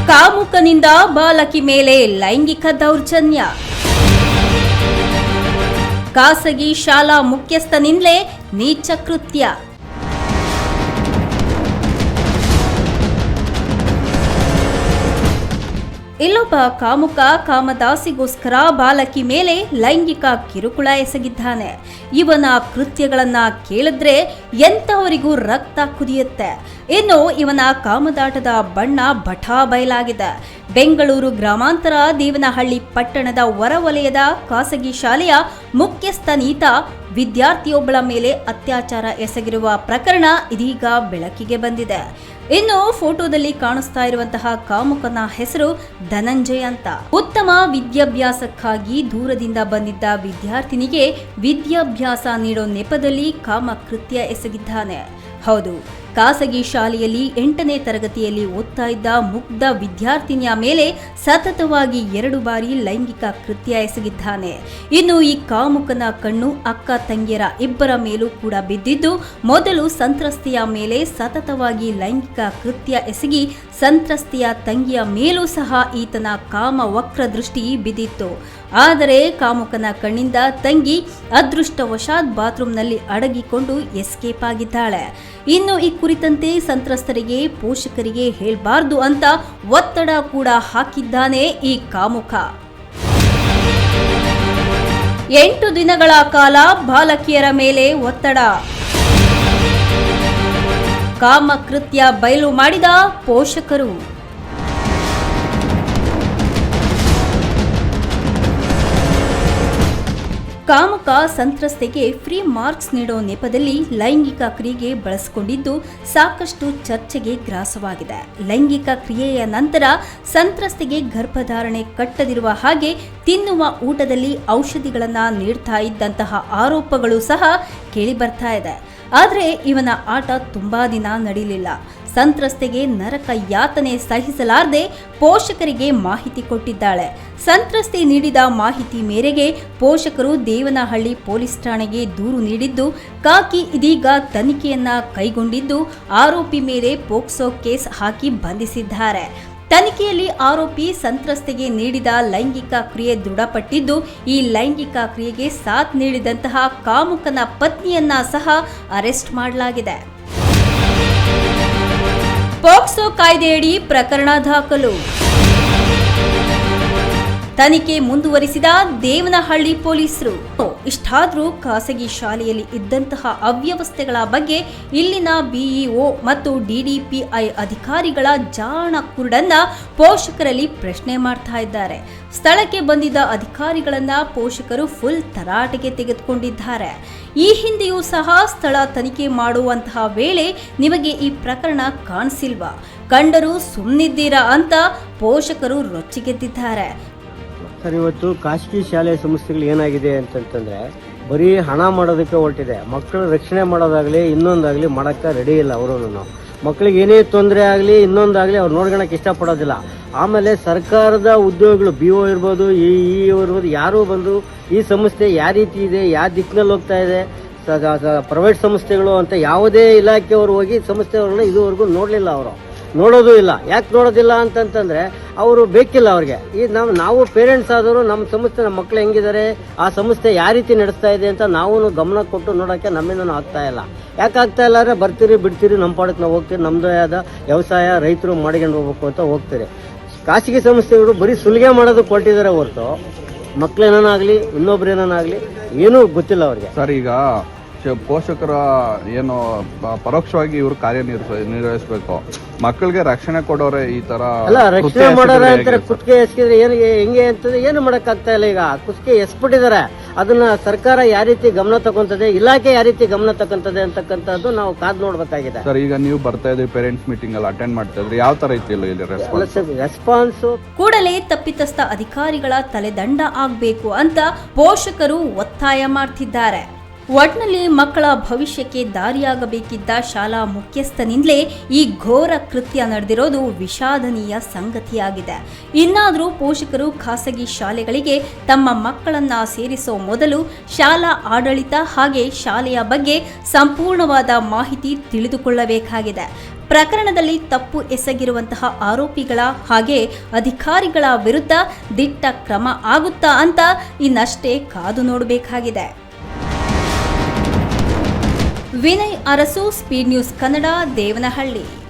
ಕಾಮುಕನಿಂದ ಬಾಲಕಿ ಮೇಲೆ ಲೈಂಗಿಕ ದೌರ್ಜನ್ಯ. ಖಾಸಗಿ ಶಾಲಾ ಮುಖ್ಯಸ್ಥನಿಂದಲೇ ನೀಚ ಕೃತ್ಯ. ಇಲ್ಲೊಬ್ಬ ಕಾಮುಕ ಕಾಮದಾಸಿಗೋಸ್ಕರ ಬಾಲಕಿ ಮೇಲೆ ಲೈಂಗಿಕ ಕಿರುಕುಳ ಎಸಗಿದ್ದಾನೆ. ಇವನ ಕೃತ್ಯಗಳನ್ನ ಕೇಳಿದ್ರೆ ಎಂತವರಿಗೂ ರಕ್ತ ಕುದಿಯುತ್ತೆ. ಇನ್ನು ಇವನ ಕಾಮದಾಟದ ಬಣ್ಣ ಬಠಾ ಬಯಲಾಗಿದೆ. ಬೆಂಗಳೂರು ಗ್ರಾಮಾಂತರ ದೇವನಹಳ್ಳಿ ಪಟ್ಟಣದ ಹೊರವಲಯದ ಖಾಸಗಿ ಶಾಲೆಯ ಮುಖ್ಯಸ್ಥನೀತ ವಿದ್ಯಾರ್ಥಿಯೊಬ್ಬಳ ಮೇಲೆ ಅತ್ಯಾಚಾರ ಎಸಗಿರುವ ಪ್ರಕರಣ ಇದೀಗ ಬೆಳಕಿಗೆ ಬಂದಿದೆ. ಇನ್ನು ಫೋಟೋದಲ್ಲಿ ಕಾಣಿಸ್ತಾ ಇರುವಂತಹ ಕಾಮುಕನ ಹೆಸರು ಧನಂಜಯ ಅಂತ. ಉತ್ತಮ ವಿದ್ಯಾಭ್ಯಾಸಕ್ಕಾಗಿ ದೂರದಿಂದ ಬಂದಿದ್ದ ವಿದ್ಯಾರ್ಥಿನಿಗೆ ವಿದ್ಯಾಭ್ಯಾಸ ನೀಡೋ ನೆಪದಲ್ಲಿ ಕಾಮ ಕೃತ್ಯ ಎಸಗಿದ್ದಾನೆ. ಹೌದು, ಖಾಸಗಿ ಶಾಲೆಯಲ್ಲಿ 8ನೇ ತರಗತಿಯಲ್ಲಿ ಓದ್ತಾ ಇದ್ದ ಮುಗ್ಧ ವಿದ್ಯಾರ್ಥಿನಿಯ ಮೇಲೆ ಸತತವಾಗಿ 2 ಬಾರಿ ಲೈಂಗಿಕ ಕೃತ್ಯ ಎಸಗಿದ್ದಾನೆ. ಇನ್ನು ಈ ಕಾಮುಕನ ಕಣ್ಣು ಅಕ್ಕ ತಂಗಿಯರ ಇಬ್ಬರ ಮೇಲೂ ಕೂಡ ಬಿದ್ದಿದ್ದು, ಮೊದಲು ಸಂತ್ರಸ್ತೆಯ ಮೇಲೆ ಸತತವಾಗಿ ಲೈಂಗಿಕ ಕೃತ್ಯ ಎಸಗಿ ಸಂತ್ರಸ್ತೆಯ ತಂಗಿಯ ಮೇಲೂ ಸಹ ಈತನ ಕಾಮ ವಕ್ರ ದೃಷ್ಟಿ ಬಿದ್ದಿತ್ತು. ಆದರೆ ಕಾಮುಕನ ಕಣ್ಣಿಂದ ತಂಗಿ ಅದೃಷ್ಟವಶಾತ್ ಬಾತ್ರೂಮ್ನಲ್ಲಿ ಅಡಗಿಕೊಂಡು ಎಸ್ಕೇಪ್ ಆಗಿದ್ದಾಳೆ. ಇನ್ನು ಈ ಕುರಿತಂತೆ ಸಂತ್ರಸ್ತರಿಗೆ ಪೋಷಕರಿಗೆ ಹೇಳಬಾರ್ದು ಅಂತ ಒತ್ತಡ ಕೂಡ ಹಾಕಿದ್ದಾನೆ ಈ ಕಾಮುಕ. 8 ದಿನಗಳ ಕಾಲ ಬಾಲಕಿಯರ ಮೇಲೆ ಒತ್ತಡ. ಕಾಮಕೃತ್ಯ ಬಯಲು ಮಾಡಿದ ಪೋಷಕರು. ಕಾಮುಕ ಸಂತ್ರಸ್ತೆಗೆ ಫ್ರೀ ಮಾರ್ಕ್ಸ್ ನೀಡೋ ನೆಪದಲ್ಲಿ ಲೈಂಗಿಕ ಕ್ರಿಯೆಗೆ ಬಳಸಿಕೊಂಡಿದ್ದು ಸಾಕಷ್ಟು ಚರ್ಚೆಗೆ ಗ್ರಾಸವಾಗಿದೆ. ಲೈಂಗಿಕ ಕ್ರಿಯೆಯ ನಂತರ ಸಂತ್ರಸ್ತೆಗೆ ಗರ್ಭಧಾರಣೆ ಕಟ್ಟದಿರುವ ಹಾಗೆ ತಿನ್ನುವ ಊಟದಲ್ಲಿ ಔಷಧಿಗಳನ್ನು ನೀಡ್ತಾ ಇದ್ದಂತಹ ಆರೋಪಗಳು ಸಹ ಕೇಳಿ ಬರ್ತಾ ಇದೆ. ಆದರೆ ಇವನ ಆಟ ತುಂಬಾ ದಿನ ನಡೀಲಿಲ್ಲ. ಸಂತ್ರಸ್ತೆಗೆ ನರಕ ಯಾತನೆ ಸಹಿಸಲಾರದೆ ಪೋಷಕರಿಗೆ ಮಾಹಿತಿ ಕೊಟ್ಟಿದ್ದಾಳೆ. ಸಂತ್ರಸ್ತೆ ನೀಡಿದ ಮಾಹಿತಿ ಮೇರೆಗೆ ಪೋಷಕರು ದೇವನಹಳ್ಳಿ ಪೊಲೀಸ್ ಠಾಣೆಗೆ ದೂರು ನೀಡಿದ್ದು, ಕಾಕಿ ಇದೀಗ ತನಿಖೆಯನ್ನ ಕೈಗೊಂಡಿದ್ದು ಆರೋಪಿ ಮೇಲೆ ಪೋಕ್ಸೋ ಕೇಸ್ ಹಾಕಿ ಬಂಧಿಸಿದ್ದಾರೆ. ತನಿಖೆಯಲ್ಲಿ ಆರೋಪಿ ಸಂತ್ರಸ್ತೆಗೆ ನೀಡಿದ ಲೈಂಗಿಕ ಕ್ರಿಯೆ ದೃಢಪಟ್ಟಿದ್ದು, ಈ ಲೈಂಗಿಕ ಕ್ರಿಯೆಗೆ ಸಾಥ್ ನೀಡಿದಂತಹ ಕಾಮುಕನ ಪತ್ನಿಯನ್ನ ಸಹ ಅರೆಸ್ಟ್ ಮಾಡಲಾಗಿದೆ. ಪೋಕ್ಸೋ ಕಾಯ್ದೆಯಡಿ ಪ್ರಕರಣ ದಾಖಲು. ತನಿಖೆ ಮುಂದುವರಿಸಿದ ದೇವನಹಳ್ಳಿ ಪೊಲೀಸರು. ಇಷ್ಟಾದ್ರೂ ಖಾಸಗಿ ಶಾಲೆಯಲ್ಲಿ ಇದ್ದಂತಹ ಅವ್ಯವಸ್ಥೆಗಳ ಬಗ್ಗೆ ಇಲ್ಲಿನ ಬಿಇಒ ಮತ್ತು ಡಿಡಿಪಿಐ ಅಧಿಕಾರಿಗಳ ಜಾಣ ಕುರುಡನ್ನ ಪೋಷಕರಲ್ಲಿ ಪ್ರಶ್ನೆ ಮಾಡ್ತಾ ಇದ್ದಾರೆ. ಸ್ಥಳಕ್ಕೆ ಬಂದಿದ್ದ ಅಧಿಕಾರಿಗಳನ್ನ ಪೋಷಕರು ಫುಲ್ ತರಾಟೆಗೆ ತೆಗೆದುಕೊಂಡಿದ್ದಾರೆ. ಈ ಹಿಂದೆಯೂ ಸಹ ಸ್ಥಳ ತನಿಖೆ ಮಾಡುವಂತಹ ವೇಳೆ ನಿಮಗೆ ಈ ಪ್ರಕರಣ ಕಾಣಿಸಿಲ್ವಾ, ಕಂಡರೂ ಸುಮ್ಮನಿದ್ದೀರಾ ಅಂತ ಪೋಷಕರು ರೊಚ್ಚಿಗೆದ್ದಿದ್ದಾರೆ. ಸರ್, ಇವತ್ತು ಖಾಸಗಿ ಶಾಲೆ ಸಂಸ್ಥೆಗಳು ಏನಾಗಿದೆ ಅಂತಂತಂದ್ರೆ ಬರೀ ಹಣ ಮಾಡೋದಕ್ಕೆ ಹೊರಟಿದೆ. ಮಕ್ಕಳು ರಕ್ಷಣೆ ಮಾಡೋದಾಗ್ಲಿ ಇನ್ನೊಂದಾಗ್ಲಿ ಮಾಡೋಕ್ಕೆ ರೆಡಿ ಇಲ್ಲ. ಅವರು ಮಕ್ಕಳಿಗೆ ಏನೇ ತೊಂದರೆ ಆಗಲಿ ಇನ್ನೊಂದಾಗಲಿ ಅವ್ರು ನೋಡ್ಕೊಳಕ್ಕೆ ಇಷ್ಟಪಡೋದಿಲ್ಲ. ಆಮೇಲೆ ಸರ್ಕಾರದ ಉದ್ಯೋಗಗಳು BO ಇರ್ಬೋದು, ಇರ್ಬೋದು, ಯಾರೂ ಬಂದು ಈ ಸಂಸ್ಥೆ ಯಾವ ರೀತಿ ಇದೆ, ಯಾವ ದಿಕ್ಕಿನಲ್ಲಿ ಹೋಗ್ತಾ ಇದೆ, ಪ್ರೈವೇಟ್ ಸಂಸ್ಥೆಗಳು ಅಂತ ಯಾವುದೇ ಇಲಾಖೆಯವರು ಹೋಗಿ ಸಂಸ್ಥೆಯವ್ರನ್ನ ಇದುವರೆಗೂ ನೋಡಲಿಲ್ಲ. ಅವರು ನೋಡೋದು ಇಲ್ಲ. ಯಾಕೆ ನೋಡೋದಿಲ್ಲ ಅಂತಂತಂದರೆ ಅವರು ಬೇಕಿಲ್ಲ ಅವ್ರಿಗೆ. ಈ ನಾವು ಪೇರೆಂಟ್ಸ್ ಆದವರು ನಮ್ಮ ಸಂಸ್ಥೆ, ನಮ್ಮ ಮಕ್ಕಳು ಹೆಂಗಿದ್ದಾರೆ, ಆ ಸಂಸ್ಥೆ ಯಾವ ರೀತಿ ನಡೆಸ್ತಾ ಇದೆ ಅಂತ ನಾವು ಗಮನ ಕೊಟ್ಟು ನೋಡೋಕ್ಕೆ ನಮ್ಮಿಂದನೂ ಆಗ್ತಾ ಇಲ್ಲ. ಯಾಕೆ ಆಗ್ತಾ ಇಲ್ಲ ಅಂದರೆ ಬರ್ತೀರಿ ಬಿಡ್ತೀರಿ, ನಮ್ಮ ಪಾಡಕ್ಕೆ ನಾವು ಹೋಗ್ತೀರಿ, ನಮ್ಮದೇ ಆದ ವ್ಯವಸಾಯ ರೈತರು ಮಾಡ್ಕೊಂಡು ಹೋಗ್ಬೇಕು ಅಂತ ಹೋಗ್ತೀರಿ. ಖಾಸಗಿ ಸಂಸ್ಥೆಗಳು ಬರೀ ಸುಲಿಗೆ ಮಾಡೋದಕ್ಕೆ ಹೊರಟಿದ್ದಾರೆ ಹೊರತು ಮಕ್ಕಳೇನಾಗಲಿ ಇನ್ನೊಬ್ರು ಏನಾಗಲಿ ಏನೂ ಗೊತ್ತಿಲ್ಲ ಅವ್ರಿಗೆ. ಸರ್, ಈಗ ಪೋಷಕರ ಏನು ಪರೋಕ್ಷವಾಗಿ ಇವರು ಕಾರ್ಯನಿರ್ವಹಿಸಬೇಕು. ಮಕ್ಕಳಿಗೆ ರಕ್ಷಣೆ ಕೊಡೋರೆ ಈ ತರ ಅಲ್ಲ, ರಕ್ಷಣೆ ಮಾಡೋರೆ ಅಂತಾರೆ. ಕುತ್ತಿಗೆ ಎಸ್ಕಿದ್ರೆ ಹೆಂಗೆ ಅಂತಂದ್ರೆ ಏನು ಮಾಡಕ್ಕಾಗ್ತಾ ಇಲ್ಲ. ಈಗ ಕುತ್ತಿಗೆ ಎಸ್ಬಿಟ್ಟಿದ್ದಾರೆ. ಅದನ್ನ ಸರ್ಕಾರ ಯಾವ ರೀತಿ ಗಮನ ತಗೊಂತದೆ, ಇಲಾಖೆ ಯಾವ ರೀತಿ ಗಮನ ತಗೊಂತದೆ ಅಂತಕ್ಕಂಥದ್ದು ನಾವು ಕಾದ್ ನೋಡ್ಬೇಕಾಗಿದೆ. ಸರ್, ಈಗ ನೀವು ಬರ್ತಾ ಇದ್ರಿ ಪೇರೆಂಟ್ಸ್ ಮೀಟಿಂಗ್ ಅಲ್ಲಿ ಅಟೆಂಡ್ ಮಾಡ್ತಾ ಇದ್ರಿ, ಯಾವ ತರ ಇತ್ತು ಇಲ್ಲಿ ರೆಸ್ಪಾನ್ಸ್? ಕೂಡಲೇ ತಪ್ಪಿತಸ್ಥ ಅಧಿಕಾರಿಗಳ ತಲೆದಂಡ ಆಗ್ಬೇಕು ಅಂತ ಪೋಷಕರು ಒತ್ತಾಯ ಮಾಡ್ತಿದ್ದಾರೆ. ಒಟ್ನಲ್ಲಿ ಮಕ್ಕಳ ಭವಿಷ್ಯಕ್ಕೆ ದಾರಿಯಾಗಬೇಕಿದ್ದ ಶಾಲಾ ಮುಖ್ಯಸ್ಥನಿಂದಲೇ ಈ ಘೋರ ಕೃತ್ಯ ನಡೆದಿರೋದು ವಿಷಾದನೀಯ ಸಂಗತಿಯಾಗಿದೆ. ಇನ್ನಾದರೂ ಪೋಷಕರು ಖಾಸಗಿ ಶಾಲೆಗಳಿಗೆ ತಮ್ಮ ಮಕ್ಕಳನ್ನ ಸೇರಿಸೋ ಮೊದಲು ಶಾಲಾ ಆಡಳಿತ ಹಾಗೆ ಶಾಲೆಯ ಬಗ್ಗೆ ಸಂಪೂರ್ಣವಾದ ಮಾಹಿತಿ ತಿಳಿದುಕೊಳ್ಳಬೇಕಾಗಿದೆ. ಪ್ರಕರಣದಲ್ಲಿ ತಪ್ಪು ಎಸಗಿರುವಂತಹ ಆರೋಪಿಗಳ ಹಾಗೆ ಅಧಿಕಾರಿಗಳ ವಿರುದ್ಧ ದಿಟ್ಟ ಕ್ರಮ ಆಗುತ್ತಾ ಅಂತ ಇನ್ನಷ್ಟೇ ಕಾದು ನೋಡಬೇಕಾಗಿದೆ. Vinay Arasu, speed news Kannada, Devanahalli.